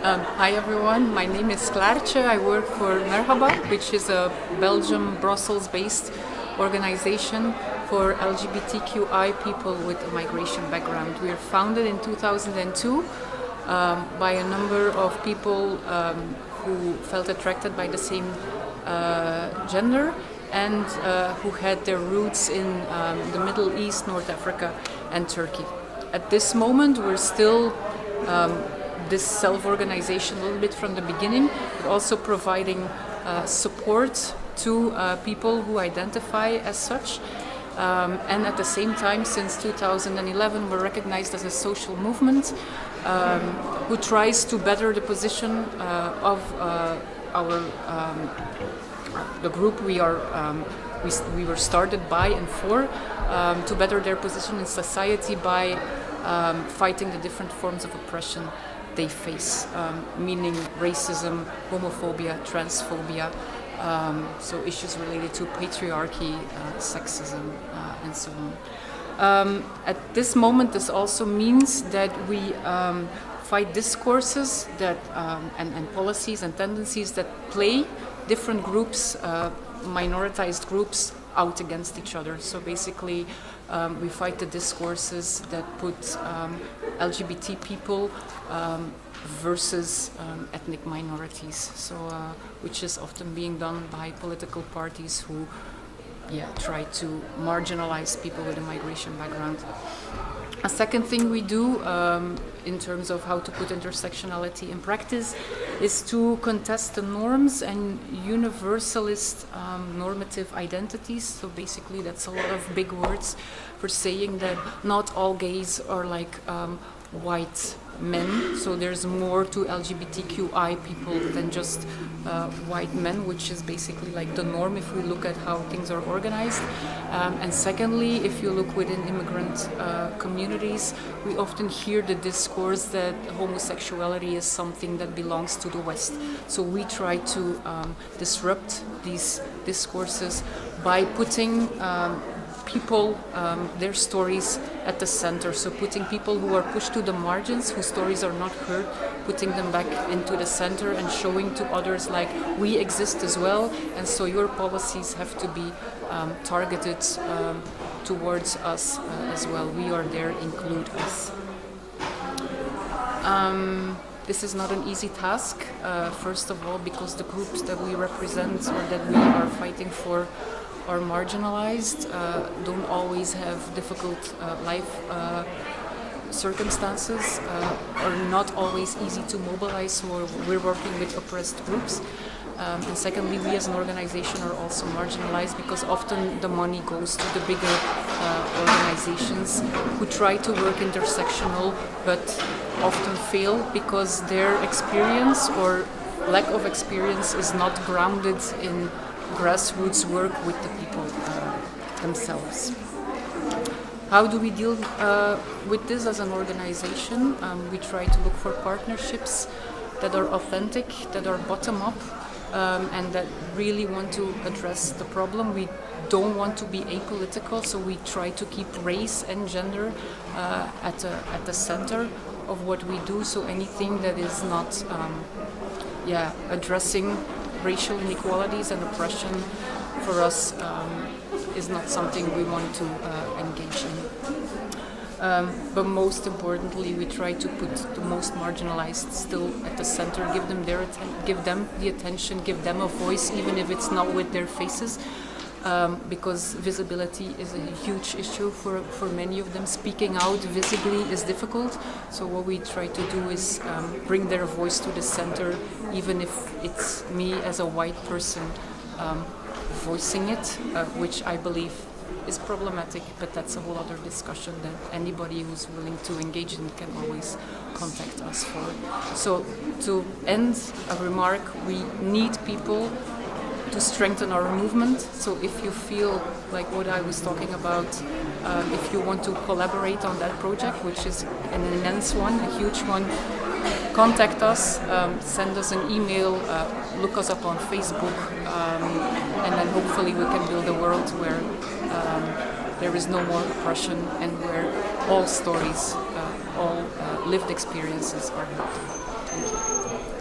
Hi everyone, my name is Klaartje. I work for Merhaba, which is a Belgium, Brussels-based organization for LGBTQI people with a migration background. We were founded in 2002 by a number of people who felt attracted by the same gender and who had their roots in the Middle East, North Africa and Turkey. At this moment we're still this self-organization a little bit from the beginning, but also providing support to people who identify as such. And at the same time, since 2011, we're recognized as a social movement who tries to better the position of the group we were started by and for, to better their position in society by fighting the different forms of oppression they face, meaning racism, homophobia, transphobia, so issues related to patriarchy, sexism, and so on. At this moment, this also means that we fight discourses that and policies and tendencies that play different groups, minoritized groups, out against each other. So basically, we fight the discourses that put LGBT people versus ethnic minorities. So, which is often being done by political parties who, try to marginalize people with a migration background. A second thing we do in terms of how to put intersectionality in practice is to contest the norms and universalist normative identities. So basically that's a lot of big words for saying that not all gays are like white men. So there's more to LGBTQI people than just white men, which is basically like the norm if we look at how things are organized. And secondly, if you look within immigrant communities, we often hear the discourse that homosexuality is something that belongs to the West. So we try to disrupt these discourses by putting people, their stories at the center. So putting people who are pushed to the margins, whose stories are not heard, putting them back into the center and showing to others like we exist as well. And so your policies have to be targeted towards us as well. We are there, include us. This is not an easy task, first of all, because the groups that we represent or that we are fighting for are marginalized, don't always have difficult life circumstances, are not always easy to mobilize, so we're working with oppressed groups. And secondly, we as an organization are also marginalized because often the money goes to the bigger organizations who try to work intersectional but often fail because their experience or lack of experience is not grounded in grassroots work with the people themselves. How do we deal with this as an organization? We try to look for partnerships that are authentic, that are bottom-up, and that really want to address the problem. We don't want to be apolitical, so we try to keep race and gender at the center of what we do. So anything that is not addressing racial inequalities and oppression for us is not something we want to engage in. But most importantly, we try to put the most marginalized still at the center, give them the attention, give them a voice, even if it's not with their faces, because visibility is a huge issue for many of them. Speaking out visibly is difficult, so what we try to do is bring their voice to the center, even if it's me as a white person voicing it, which I believe is problematic, but that's a whole other discussion that anybody who's willing to engage in can always contact us for. So to end a remark, we need people to strengthen our movement. So if you feel like what I was talking about, if you want to collaborate on that project, which is an immense one, a huge one, contact us, send us an email, look us up on Facebook, and then hopefully we can build a world where there is no more oppression and where all stories, all lived experiences are heard. Thank you.